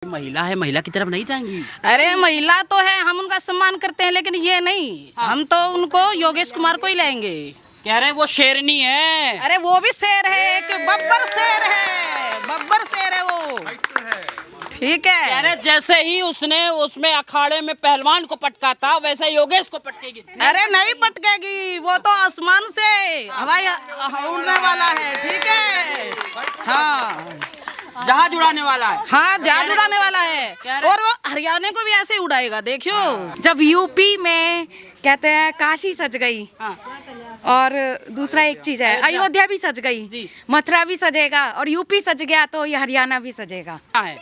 महिला है, महिला की तरफ नहीं जाएंगी? अरे महिला तो है, हम उनका सम्मान करते हैं, लेकिन ये नहीं। हम तो उनको योगेश कुमार को ही लाएंगे। कह रहे हैं वो शेरनी है। अरे वो भी शेर है, एक बब्बर शेर है, बब्बर शेर है वो। ठीक है। कह रहे जैसे ही उसने उसमें अखाड़े में पहलवान को पटका था, वैसे योगेश को पटकेगी। अरे नहीं पटकेगी, वो तो आसमान से हवाई उड़ने वाला है। ठीक है, हाँ, जहाज उड़ाने वाला है। हाँ, जहाज उड़ाने वाला है। और वो हरियाणा को भी ऐसे ही उड़ाएगा, देखियो। जब यूपी में कहते हैं काशी सज गई, हाँ। और दूसरा एक चीज है अयोध्या भी सज गई, मथुरा भी सजेगा, और यूपी सज गया तो ये हरियाणा भी सजेगा। है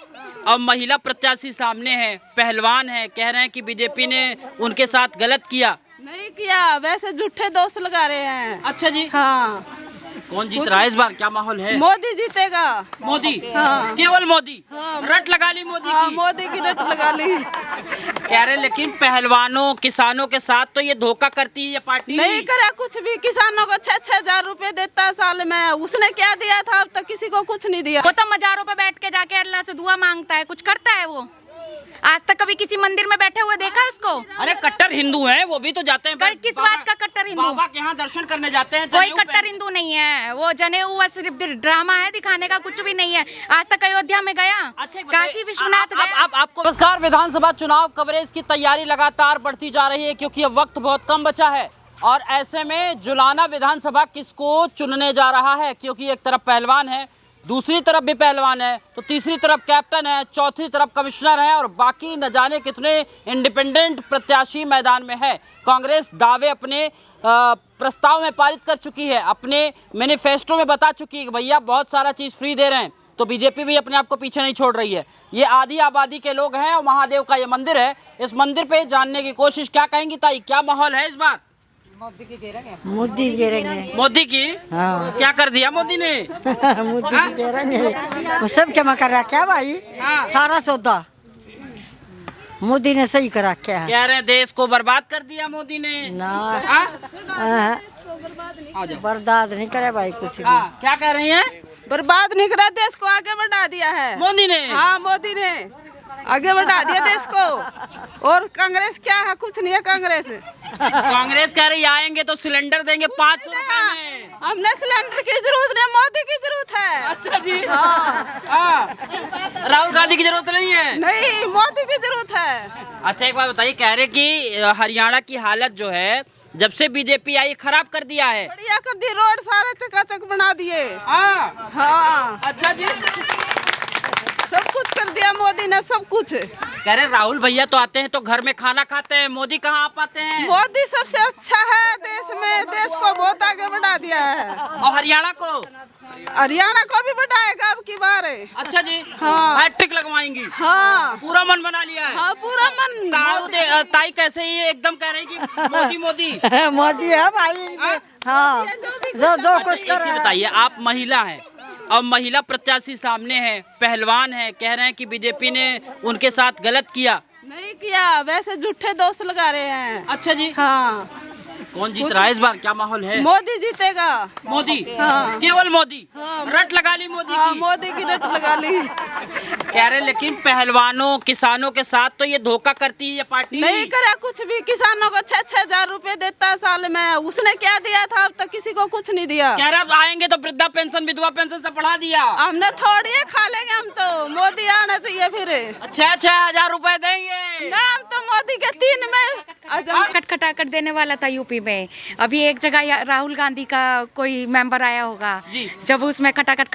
अब महिला प्रत्याशी सामने है, पहलवान है, कह रहे हैं कि बीजेपी ने उनके साथ गलत किया। नहीं किया, वैसे झूठे दोष लगा रहे हैं। अच्छा जी, हाँ। कौन जीत रहा है इस बार, क्या माहौल है? मोदी जीतेगा। मोदी? हाँ। केवल मोदी? हाँ। रट लगा ली मोदी हाँ, की? मोदी की रट लगा ली। कह रहे लेकिन पहलवानों किसानों के साथ तो ये धोखा करती है ये पार्टी। नहीं करा कुछ भी, किसानों को 6,000 रुपए देता है साल में। उसने क्या दिया था, अब तक किसी को कुछ नहीं दिया। वो तो मजारों पे बैठ के जाके अल्लाह से दुआ मांगता है, कुछ करता है वो? आज तक कभी किसी मंदिर में बैठे हुए देखा है उसको? अरे कट्टर हिंदू हैं, वो भी तो जाते हैं। किस बात का कट्टर हिंदू? बाबा के यहाँ दर्शन करने जाते हैं। कोई कट्टर हिंदू नहीं है, वो जनेऊ हुआ सिर्फ ड्रामा है, दिखाने का कुछ भी नहीं है। आज तक अयोध्या में गया, अच्छा, काशी विश्वनाथ गया। आपको नमस्कार। विधानसभा चुनाव कवरेज की तैयारी लगातार बढ़ती जा रही है, क्योंकि अब वक्त बहुत कम बचा है। और ऐसे में जुलाना विधानसभा किसको चुनने जा रहा है, क्योंकि एक तरफ पहलवान है, दूसरी तरफ भी पहलवान है, तो तीसरी तरफ कैप्टन है, चौथी तरफ कमिश्नर है, और बाकी न जाने कितने इंडिपेंडेंट प्रत्याशी मैदान में है। कांग्रेस दावे अपने प्रस्ताव में पारित कर चुकी है, अपने मैनिफेस्टो में बता चुकी है कि भैया बहुत सारा चीज़ फ्री दे रहे हैं। तो बीजेपी भी अपने आप को पीछे नहीं छोड़ रही है। ये आधी आबादी के लोग हैं और महादेव का ये मंदिर है। इस मंदिर पे जानने की कोशिश, क्या कहेंगी ताई, क्या माहौल है इस बार? मोदी गिरेंगे। मोदी की? हाँ। क्या कर दिया मोदी ने? मोदी की गिरेंगे, वो सब जमा कर रहा क्या भाई? हाँ। सारा सौदा मोदी ने सही करा क्या है? कह रहे हैं देश को बर्बाद कर दिया मोदी ने। ना, हाँ? बर्दाश्त नहीं करे भाई कुछ भी। हाँ, क्या कह रही हैं? बर्बाद नहीं करा, देश को आगे बढ़ा दिया है मोदी ने। हाँ, मोदी ने आगे बढ़ा दिया देश को। और कांग्रेस क्या है, कुछ नहीं है कांग्रेस। कांग्रेस कह रही आएंगे तो सिलेंडर देंगे 500 रुपए में। हमने सिलेंडर की जरूरत नहीं, मोदी की जरूरत है। अच्छा जी। हाँ। हाँ। राहुल गांधी की जरूरत नहीं है? नहीं, मोदी की जरूरत है। अच्छा, एक बात बताइए, कह रहे कि हरियाणा की हालत जो है जब से बीजेपी आई खराब कर दिया है। बढ़िया कर दी, रोड सारा चकाचक बना दिए। हाँ। हाँ, अच्छा जी, सब कुछ कर दिया मोदी ने, सब कुछ। कह रहे राहुल भैया तो आते हैं तो घर में खाना खाते हैं, मोदी कहाँ आ पाते हैं? मोदी सबसे अच्छा है देश में, देश को बहुत आगे बढ़ा दिया है। और हरियाणा को? हरियाणा को भी बढ़ाएगा अब की बार। अच्छा जी। हाँ। हैट्रिक लगवाएंगी? हाँ, पूरा मन बना लिया है? हाँ, पूरा मन। ताई कैसे ही एकदम कह रही कि मोदी मोदी। मोदी है भाई। हाँ, जो कुछ एक कर चीज बताइए, आप महिला हैं, अब महिला प्रत्याशी सामने है, पहलवान है, कह रहे हैं कि बीजेपी ने उनके साथ गलत किया। नहीं किया, वैसे झूठे दोष लगा रहे हैं। अच्छा जी, हाँ। कौन जीत रहा है इस बार, क्या माहौल है? मोदी जीतेगा। मोदी? हाँ। केवल मोदी? हाँ। रट लगा ली मोदी हाँ, की? मोदी की रट लगा ली। कह रहे लेकिन पहलवानों किसानों के साथ तो ये धोखा करती है ये पार्टी। नहीं करा कुछ भी, किसानों को 6,000 रुपए देता है साल में। उसने क्या दिया था, अब तक किसी को कुछ नहीं दिया। कह रहे अब आएंगे तो वृद्धा पेंशन विधवा पेंशन से बढ़ा दिया। हमने थोड़ी है, खा लेंगे हम तो। मोदी आना चाहिए फिर। 6,000 रुपए देंगे ना, हम तो मोदी के 3 में खटखटा कर देने वाला था यूपी में। अभी एक जगह राहुल गांधी का कोई मेंबर आया होगा, जब उसमें खटाखट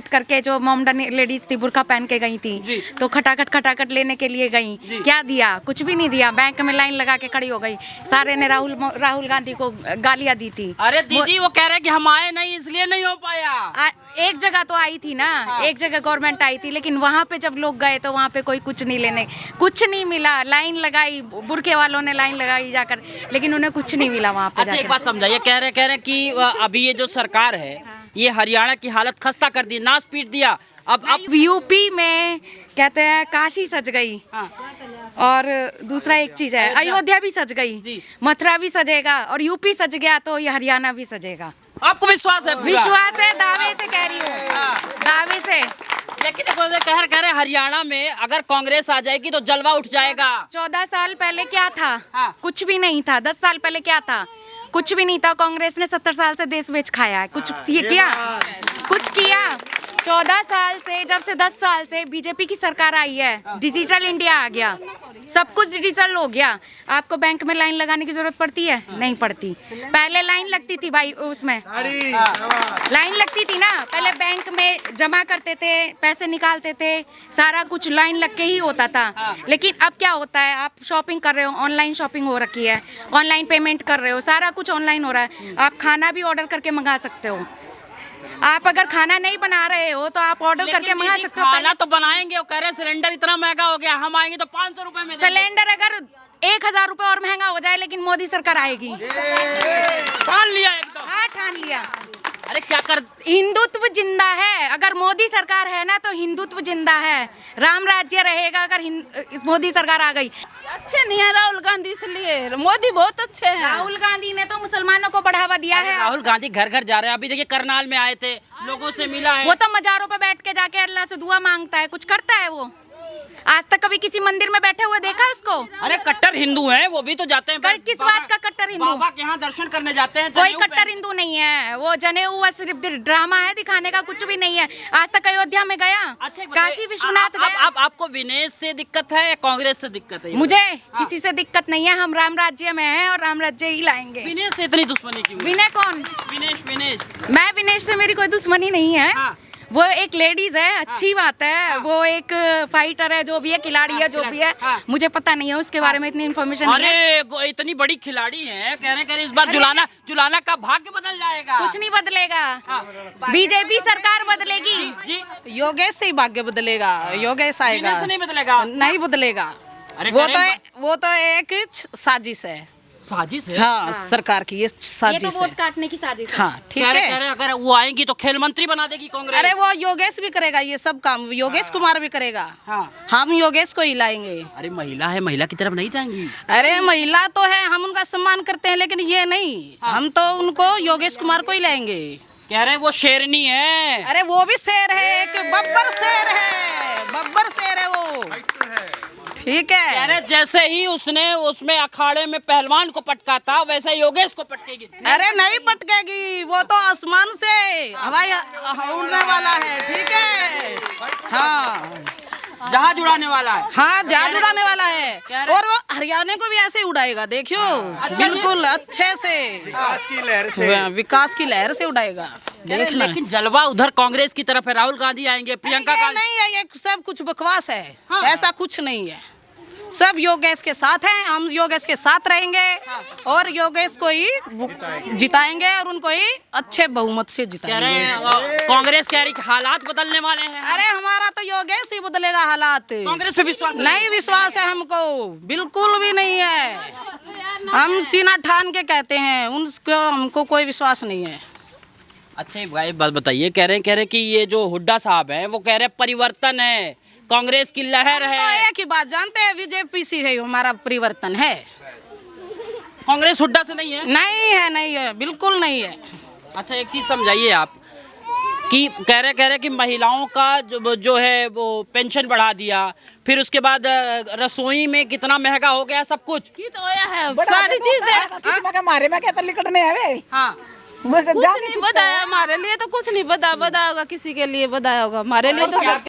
करके जो मोमडन लेडीज थी बुर्का पहन के गई थी, तो खटाखट लेने के लिए गई, क्या दिया? कुछ भी नहीं दिया। बैंक में लाइन लगा के खड़ी हो गई, सारे ने राहुल गांधी को गालियां दी थी। अरे दीदी, वो कह रहे कि हम आए नहीं इसलिए नहीं हो पाया। एक जगह तो आई थी ना, एक जगह गवर्नमेंट आई थी, लेकिन वहाँ पे जब लोग गए तो वहाँ पे कोई कुछ नहीं लेने, कुछ नहीं मिला। लाइन लगाई, बुरके वालों ने लाइन लगाई जाकर, लेकिन उन्हें कुछ नहीं मिला वहाँ पे। अच्छा, एक बात समझाइए, कह रहे कि अभी ये जो सरकार है ये हरियाणा की हालत खस्ता कर दी, नाश पीट दिया। अब यूपी में कहते हैं काशी सज गई, और दूसरा एक चीज है अयोध्या भी सज गई, मथुरा भी सजेगा, और यूपी सज गया तो ये हरियाणा भी सजेगा। आपको विश्वास है? विश्वास है, दावे से कह रही हूँ, दावे से। लेकिन कह रहे हरियाणा में अगर कांग्रेस आ जाएगी तो जलवा उठ जाएगा। 14 साल पहले क्या था? हाँ। कुछ भी नहीं था। 10 साल पहले क्या था? कुछ भी नहीं था। कांग्रेस ने 70 साल से देश बेच खाया है। कुछ किया? कुछ किया? 14 साल से, जब से 10 साल से बीजेपी की सरकार आई है, डिजिटल इंडिया आ गया, सब कुछ डिजिटल हो गया। आपको बैंक में लाइन लगाने की जरूरत पड़ती है? नहीं पड़ती। पहले लाइन लगती थी भाई, उसमें लाइन लगती थी ना, पहले बैंक में जमा करते थे, पैसे निकालते थे, सारा कुछ लाइन लग के ही होता था। लेकिन अब क्या होता है, आप शॉपिंग कर रहे हो, ऑनलाइन शॉपिंग हो रखी है, ऑनलाइन पेमेंट कर रहे हो, सारा कुछ ऑनलाइन हो रहा है। आप खाना भी ऑर्डर करके मंगा सकते हो। आप अगर खाना नहीं बना रहे हो तो आप ऑर्डर करके मंगा सकते हो। खाना तो बनाएंगे, वो कह रहे सिलेंडर इतना महंगा हो गया, हम आएंगे तो 500 रुपए में। सिलेंडर अगर 1000 रुपए और महंगा हो जाए, लेकिन मोदी सरकार आएगी। ठान लिया एकदम। हाँ, ठान लिया। अरे क्या कर, हिंदुत्व जिंदा है। अगर मोदी सरकार है ना तो हिंदुत्व जिंदा है, राम राज्य रहेगा अगर मोदी सरकार आ गई। अच्छे नहीं है राहुल गांधी, इसलिए मोदी बहुत अच्छे हैं। राहुल गांधी ने तो मुसलमानों को बढ़ावा दिया है। राहुल गांधी घर घर जा रहे हैं। अभी देखिए करनाल में आए थे, लोगों से मिला है। वो तो मजारों पे बैठ के जाके अल्लाह से दुआ मांगता है, कुछ करता है वो? आज तक कभी किसी मंदिर में बैठे हुए देखा उसको? अरे कट्टर हिंदू हैं, वो भी तो जाते हैं। किस बात का कट्टर हिंदू? बाबा के यहाँ दर्शन करने जाते हैं। कोई कट्टर हिंदू नहीं है, वो जनेऊ हुआ सिर्फ ड्रामा है दिखाने का, कुछ भी नहीं है। आज तक अयोध्या में गया, अच्छा काशी विश्वनाथ गया। आपको विनेश से दिक्कत है या कांग्रेस से दिक्कत है? मुझे किसी से दिक्कत नहीं है, हम राम राज्य में हैं और राम राज्य ही लाएंगे। विनेश से इतनी दुश्मनी क्यों? विनय कौन? विनेश मैं विनेश से मेरी कोई दुश्मनी नहीं है। हाँ। वो एक लेडीज है, अच्छी बात है। वो एक फाइटर है, जो भी है, खिलाड़ी है, जो भी है। मुझे पता नहीं है उसके बारे में, इतनी इन्फॉर्मेशन नहीं है। अरे इतनी बड़ी खिलाड़ी है, कह रहे इस बार जुलाना का भाग्य बदल जाएगा। कुछ नहीं बदलेगा, बीजेपी सरकार बदलेगी। जी, योगेश से ही भाग्य बदलेगा। योगेश आएगा, विनेश से नहीं बदलेगा। नहीं बदलेगा। अरे वो तो एक साजिश है। साजिश है। हाँ, सरकार की ये ये साजिश तो है। वोट काटने की साजिश है। हाँ, ठीक कह है। रहे अगर वो आएंगी तो खेल मंत्री बना देगी कांग्रेस। अरे वो योगेश भी करेगा ये सब काम, योगेश कुमार भी करेगा। हाँ। हम योगेश को ही लाएंगे। अरे महिला है, महिला की तरफ नहीं जाएंगी। अरे महिला तो है, हम उनका सम्मान करते हैं, लेकिन ये नहीं। हम तो उनको योगेश कुमार को ही लाएंगे। कह रहे वो शेरनी है। अरे वो भी शेर है, एक बब्बर शेर है, बब्बर शेर है वो। ठीक कह है। रहे जैसे ही उसने उसमें अखाड़े में पहलवान को पटका था, वैसे योगेश को पटकेगी। अरे नहीं पटकेगी, वो तो आसमान से हवाई उड़ने वाला है। ठीक है। हाँ, जहाज उड़ाने वाला है। हाँ, जहाज उड़ाने वाला है। और वो हरियाणा को भी ऐसे ही उड़ाएगा, देखियो। बिल्कुल अच्छे से, विकास की लहर से उड़ाएगा, देखना। लेकिन जलवा उधर कांग्रेस की तरफ है, राहुल गांधी आएंगे, प्रियंका ये गांधी। नहीं है, ये सब कुछ बकवास है। हाँ। ऐसा कुछ नहीं है, सब योगेश के साथ हैं। हम योगेश के साथ रहेंगे और योगेश को ही जिताएंगे और उनको ही अच्छे बहुमत से कह जिताएंगे। रहे कांग्रेस कह रही कि हालात बदलने वाले हैं। अरे हमारा तो योगेश ही बदलेगा हालात। कांग्रेस पे विश्वास नहीं विश्वास है हमको, बिल्कुल भी नहीं है। हम सीना ठान के कहते हैं, उनको हमको कोई विश्वास नहीं है। अच्छा ये भाई बात बताइए, कह रहे हैं कि ये जो हुड्डा साहब हैं वो कह रहे हैं परिवर्तन है, कांग्रेस की लहर तो है। एक ही बात जानते हैं, बीजेपी से है हमारा परिवर्तन है। कांग्रेस हुड्डा से नहीं है? नहीं है, बिल्कुल नहीं है। अच्छा एक चीज समझाइए आप कि कह रहे कि महिलाओं का जो है वो पेंशन बढ़ा दिया, फिर उसके बाद रसोई में कितना महंगा हो गया सब कुछ। की तो होया है, सारी चीज दे। किसी में मारे में कहते लिकटने आवे हाँ, कुछ नहीं बताया हमारे लिए, तो कुछ नहीं बताया होगा, किसी के लिए बताया होगा, हमारे लिए तो सब